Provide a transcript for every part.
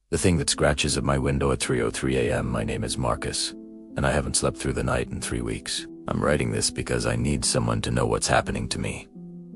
The thing that scratches at my window at 3:03 a.m. My name is Marcus, and I haven't slept through the night in 3 weeks. I'm writing this because I need someone to know what's happening to me,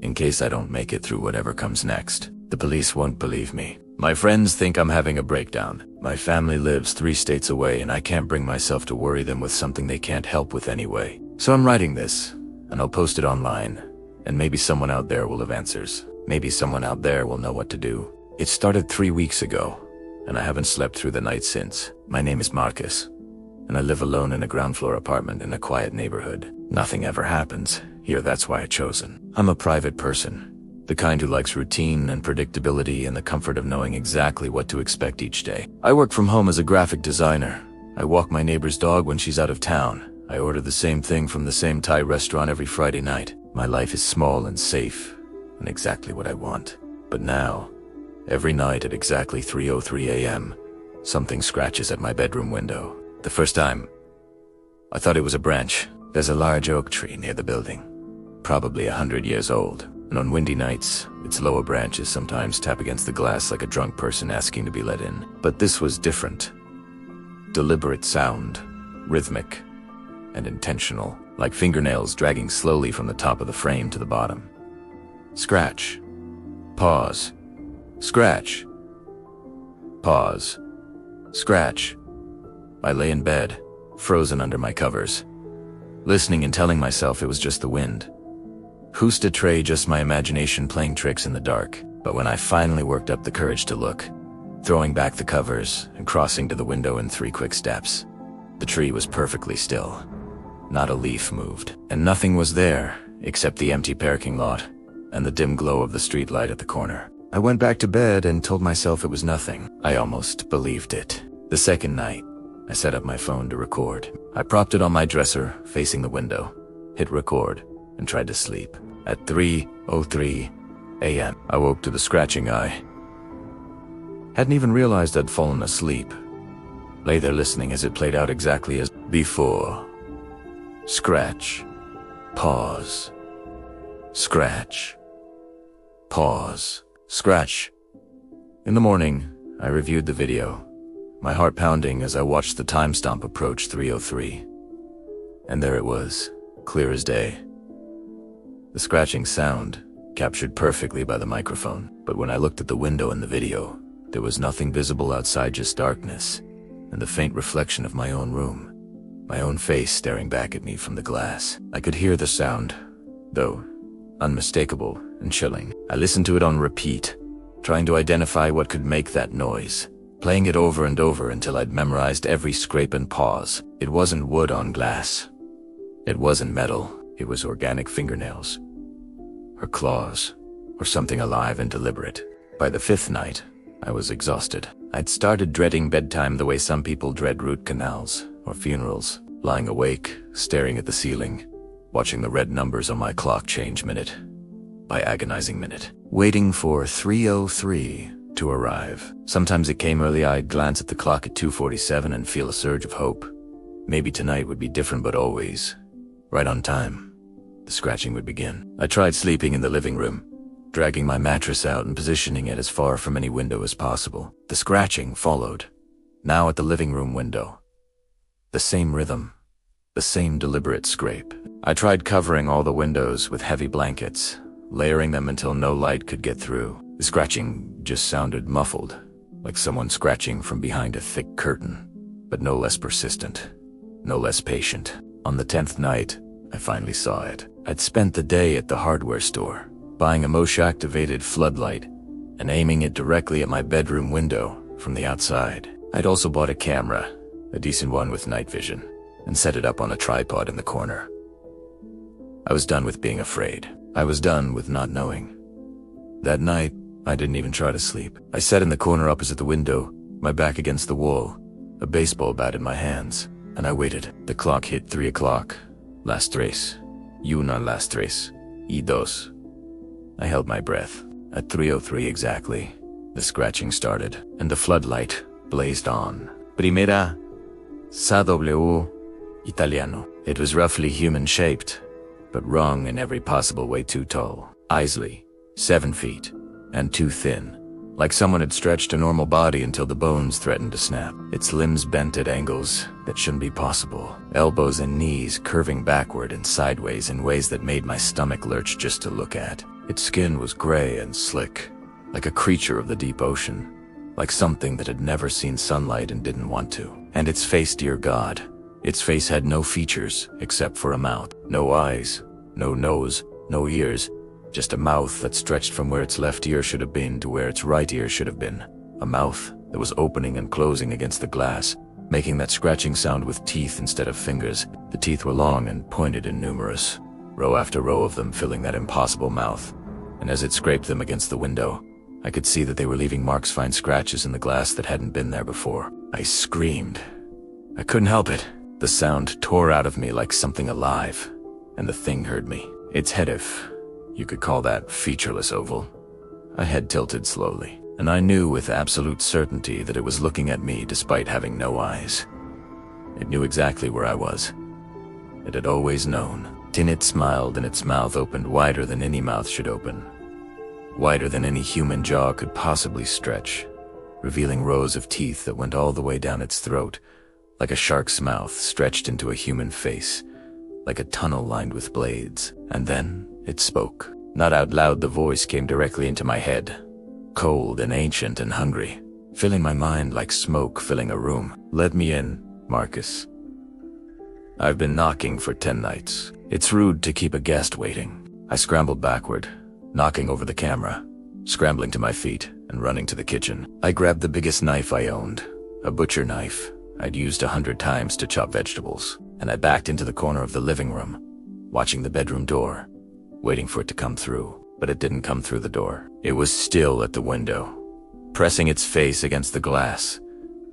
in case I don't make it through whatever comes next. The police won't believe me. My friends think I'm having a breakdown. My family lives 3 states away, and I can't bring myself to worry them with something they can't help with anyway. So I'm writing this, and I'll post it online, and maybe someone out there will have answers. Maybe someone out there will know what to do. It started 3 weeks ago, and I haven't slept through the night since. My name is Marcus, and I live alone in a ground floor apartment in a quiet neighborhood. Nothing ever happens here, that's why I chosen. I'm a private person, the kind who likes routine and predictability and the comfort of knowing exactly what to expect each day. I work from home as a graphic designer. I walk my neighbor's dog when she's out of town. I order the same thing from the same Thai restaurant every Friday night. My life is small and safe, and exactly what I want. But now, every night at exactly 3:03 a.m., something scratches at my bedroom window. The first time, I thought it was a branch. There's a large oak tree near the building, probably 100 years old, and on windy nights, its lower branches sometimes tap against the glass like a drunk person asking to be let in. But this was different. Deliberate sound, rhythmic, and intentional, like fingernails dragging slowly from the top of the frame to the bottom. Scratch. Pause. Scratch. Pause. Scratch. I lay in bed, frozen under my covers, listening and telling myself it was just the wind. Who's to tray, just my imagination playing tricks in the dark. But when I finally worked up the courage to look, throwing back the covers and crossing to the window in 3 quick steps, the tree was perfectly still. Not a leaf moved, and nothing was there except the empty parking lot and the dim glow of the streetlight at the corner. I went back to bed and told myself it was nothing. I almost believed it. The second night, I set up my phone to record. I propped it on my dresser, facing the window, hit record, and tried to sleep. At 3:03 a.m., I woke to the scratching I hadn't even realized I'd fallen asleep. Lay there listening as it played out exactly as before. Scratch. Pause. Scratch. Pause. Scratch. In the morning, I reviewed the video, my heart pounding as I watched the time stamp approach 3:03. And there it was, clear as day. The scratching sound, captured perfectly by the microphone. But when I looked at the window in the video, there was nothing visible outside, just darkness, and the faint reflection of my own room. My own face staring back at me from the glass. I could hear the sound, though unmistakable and chilling. I listened to it on repeat, trying to identify what could make that noise, playing it over and over until I'd memorized every scrape and pause. It wasn't wood on glass. It wasn't metal. It was organic fingernails, or claws, or something alive and deliberate. By the 5th night, I was exhausted. I'd started dreading bedtime the way some people dread root canals or funerals, lying awake, staring at the ceiling, watching the red numbers on my clock change minute by agonizing minute, waiting for 3:03 to arrive. Sometimes it came early. I'd glance at the clock at 2:47 and feel a surge of hope. Maybe tonight would be different, but always, right on time, the scratching would begin. I tried sleeping in the living room, dragging my mattress out and positioning it as far from any window as possible. The scratching followed, now at the living room window. The same rhythm, the same deliberate scrape. I tried covering all the windows with heavy blankets, layering them until no light could get through. The scratching just sounded muffled, like someone scratching from behind a thick curtain, but no less persistent, no less patient. On the 10th night, I finally saw it. I'd spent the day at the hardware store, buying a motion-activated floodlight and aiming it directly at my bedroom window from the outside. I'd also bought a camera, a decent one with night vision, and set it up on a tripod in the corner. I was done with being afraid. I was done with not knowing. That night, I didn't even try to sleep. I sat in the corner opposite the window, my back against the wall, a baseball bat in my hands, and I waited. The clock hit 3 o'clock. Las tres. Una las tres. Y dos. I held my breath. At 3:03 exactly, the scratching started, and the floodlight blazed on. Primera. SAW. Italiano. It was roughly human-shaped, but wrong in every possible way. Too tall, Isley, 7 feet, and too thin, like someone had stretched a normal body until the bones threatened to snap. Its limbs bent at angles that shouldn't be possible, elbows and knees curving backward and sideways in ways that made my stomach lurch just to look at. Its skin was gray and slick, like a creature of the deep ocean, like something that had never seen sunlight and didn't want to. And its face, dear God, its face had no features except for a mouth. No eyes, no nose, no ears, just a mouth that stretched from where its left ear should have been to where its right ear should have been. A mouth that was opening and closing against the glass, making that scratching sound with teeth instead of fingers. The teeth were long and pointed and numerous, row after row of them filling that impossible mouth. And as it scraped them against the window, I could see that they were leaving Mark's fine scratches in the glass that hadn't been there before. I screamed. I couldn't help it. The sound tore out of me like something alive, and the thing heard me. Its head, if you could call that featureless oval, a head tilted slowly, and I knew with absolute certainty that it was looking at me despite having no eyes. It knew exactly where I was. It had always known. Then it smiled and its mouth opened wider than any mouth should open, wider than any human jaw could possibly stretch, revealing rows of teeth that went all the way down its throat, like a shark's mouth stretched into a human face, like a tunnel lined with blades. And then it spoke. Not out loud, the voice came directly into my head, cold and ancient and hungry, filling my mind like smoke filling a room. Let me in, Marcus. I've been knocking for 10 nights. It's rude to keep a guest waiting. I scrambled backward, knocking over the camera, scrambling to my feet and running to the kitchen. I grabbed the biggest knife I owned, a butcher knife I'd used 100 times to chop vegetables, and I backed into the corner of the living room, watching the bedroom door, waiting for it to come through. But it didn't come through the door. It was still at the window, pressing its face against the glass,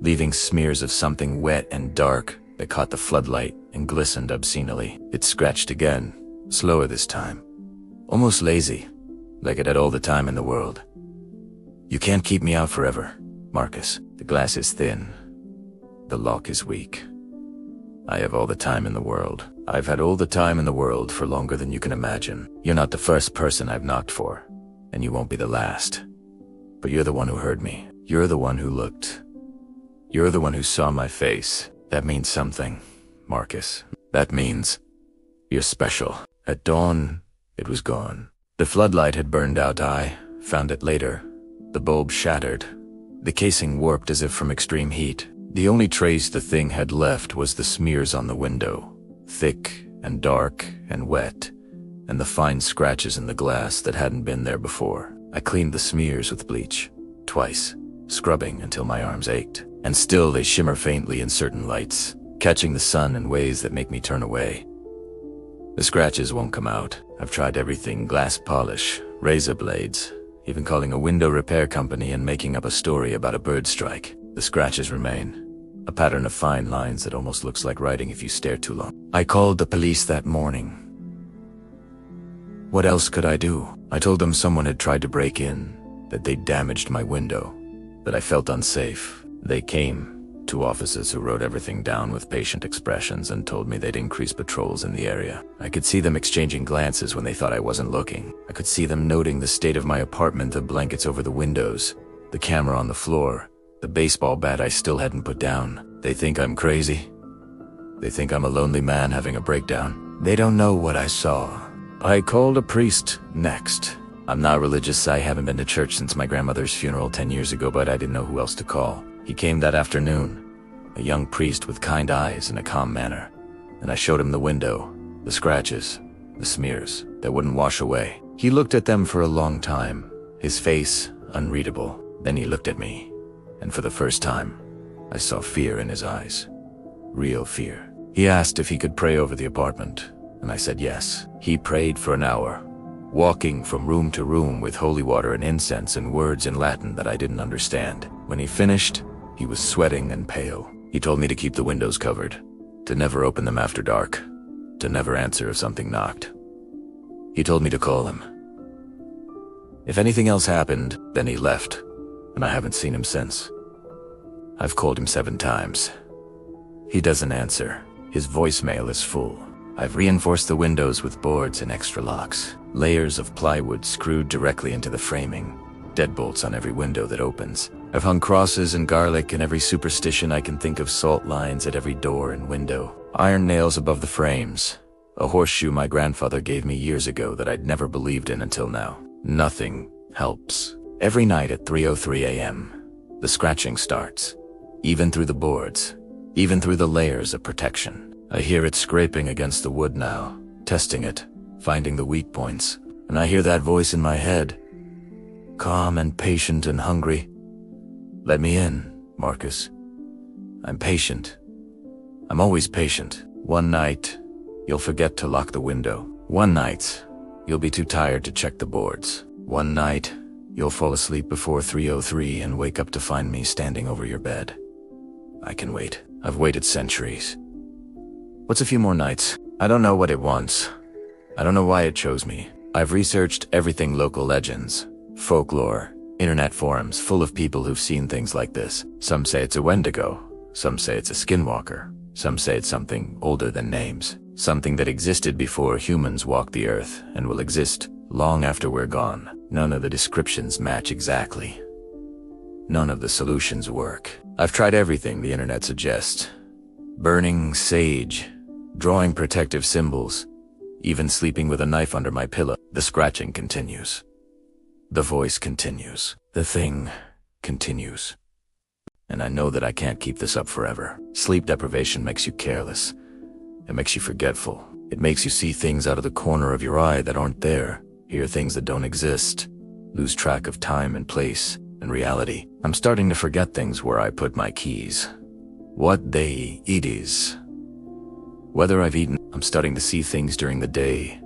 leaving smears of something wet and dark that caught the floodlight and glistened obscenely. It scratched again, slower this time, almost lazy, like it had all the time in the world. You can't keep me out forever, Marcus. The glass is thin. The lock is weak. I have all the time in the world. I've had all the time in the world for longer than you can imagine. You're not the first person I've knocked for, and you won't be the last. But you're the one who heard me. You're the one who looked. You're the one who saw my face. That means something, Marcus. That means you're special. At dawn, it was gone. The floodlight had burned out. I found it later. The bulb shattered. The casing warped as if from extreme heat. The only trace the thing had left was the smears on the window, thick and dark and wet, and the fine scratches in the glass that hadn't been there before. I cleaned the smears with bleach, twice, scrubbing until my arms ached. And still they shimmer faintly in certain lights, catching the sun in ways that make me turn away. The scratches won't come out. I've tried everything: glass polish, razor blades, even calling a window repair company and making up a story about a bird strike. The scratches remain, a pattern of fine lines that almost looks like writing if you stare too long. I called the police that morning. What else could I do? I told them someone had tried to break in, that they'd damaged my window, that I felt unsafe. They came, 2 officers who wrote everything down with patient expressions and told me they'd increase patrols in the area. I could see them exchanging glances when they thought I wasn't looking. I could see them noting the state of my apartment, the blankets over the windows, the camera on the floor, the baseball bat I still hadn't put down. They think I'm crazy. They think I'm a lonely man having a breakdown. They don't know what I saw. I called a priest next. I'm not religious. I haven't been to church since my grandmother's funeral 10 years ago, but I didn't know who else to call. He came that afternoon, a young priest with kind eyes and a calm manner, and I showed him the window, the scratches, the smears that wouldn't wash away. He looked at them for a long time, his face unreadable. Then he looked at me, and for the first time, I saw fear in his eyes. Real fear. He asked if he could pray over the apartment, and I said yes. He prayed for an hour, walking from room to room with holy water and incense and words in Latin that I didn't understand. When he finished, he was sweating and pale. He told me to keep the windows covered, to never open them after dark, to never answer if something knocked. He told me to call him. If anything else happened, then he left, and I haven't seen him since. I've called him 7 times. He doesn't answer. His voicemail is full. I've reinforced the windows with boards and extra locks, layers of plywood screwed directly into the framing, deadbolts on every window that opens. I've hung crosses and garlic in every superstition I can think of, salt lines at every door and window, iron nails above the frames, a horseshoe my grandfather gave me years ago that I'd never believed in until now. Nothing helps. Every night at 3:03 a.m., the scratching starts, even through the boards, even through the layers of protection. I hear it scraping against the wood now, testing it, finding the weak points, and I hear that voice in my head, calm and patient and hungry. Let me in, Marcus. I'm patient. I'm always patient. One night, you'll forget to lock the window. One night, you'll be too tired to check the boards. One night, you'll fall asleep before 3:03 and wake up to find me standing over your bed. I can wait. I've waited centuries. What's a few more nights? I don't know what it wants. I don't know why it chose me. I've researched everything: local legends, folklore, internet forums full of people who've seen things like this. Some say it's a Wendigo. Some say it's a skinwalker. Some say it's something older than names. Something that existed before humans walked the earth and will exist long after we're gone. None of the descriptions match exactly. None of the solutions work. I've tried everything the internet suggests. Burning sage, drawing protective symbols, even sleeping with a knife under my pillow. The scratching continues. The voice continues. The thing continues. And I know that I can't keep this up forever. Sleep deprivation makes you careless. It makes you forgetful. It makes you see things out of the corner of your eye that aren't there, hear things that don't exist, lose track of time and place and reality. I'm starting to forget things: where I put my keys, what they eat is, whether I've eaten. I'm starting to see things during the day,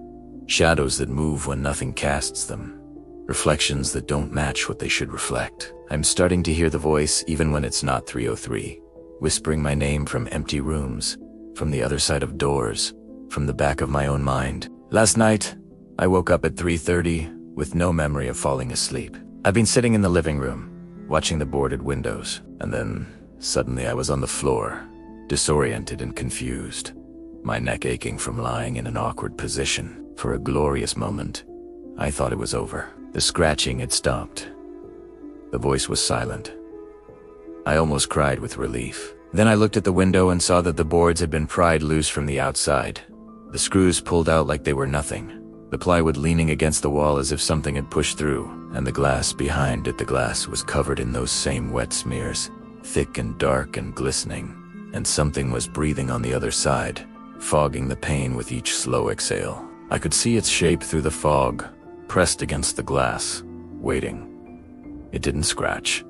shadows that move when nothing casts them, reflections that don't match what they should reflect. I'm starting to hear the voice even when it's not 3:03, whispering my name from empty rooms, from the other side of doors, from the back of my own mind. Last night, I woke up at 3:30 with no memory of falling asleep. I've been sitting in the living room, watching the boarded windows, and then suddenly I was on the floor, disoriented and confused, my neck aching from lying in an awkward position. For a glorious moment, I thought it was over. The scratching had stopped. The voice was silent. I almost cried with relief. Then I looked at the window and saw that the boards had been pried loose from the outside. The screws pulled out like they were nothing. The plywood leaning against the wall as if something had pushed through, and the glass behind it. The glass was covered in those same wet smears, thick and dark and glistening, and something was breathing on the other side, fogging the pain with each slow exhale. I could see its shape through the fog, pressed against the glass, waiting. It didn't scratch.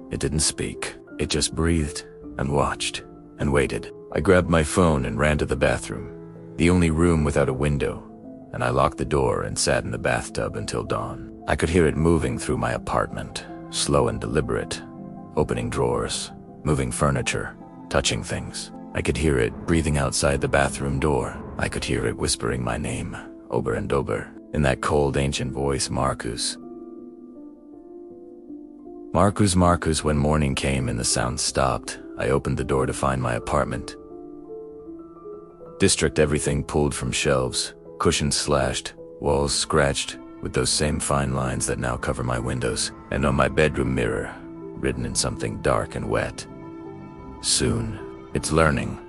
It didn't speak. It just breathed and watched and waited. I grabbed my phone and ran to the bathroom, the only room without a window, and I locked the door and sat in the bathtub until dawn. I could hear it moving through my apartment, slow and deliberate, opening drawers, moving furniture, touching things. I could hear it breathing outside the bathroom door. I could hear it whispering my name, over and over, in that cold ancient voice, Marcus. Marcus, Marcus. When morning came and the sound stopped, I opened the door to find my apartment. District everything pulled from shelves, cushions slashed, walls scratched, with those same fine lines that now cover my windows, and on my bedroom mirror, written in something dark and wet. Soon, it's learning.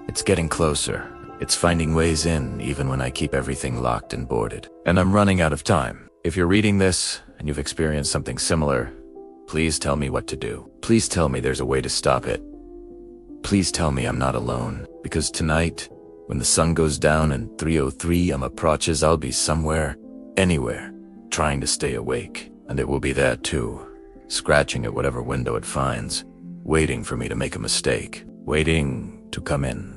It's getting closer. It's finding ways in, even when I keep everything locked and boarded. And I'm running out of time. If you're reading this, and you've experienced something similar, please tell me what to do. Please tell me there's a way to stop it. Please tell me I'm not alone, because tonight, when the sun goes down and 3:03 approaches, I'll be somewhere, anywhere, trying to stay awake. And it will be that too, scratching at whatever window it finds, waiting for me to make a mistake, waiting to come in.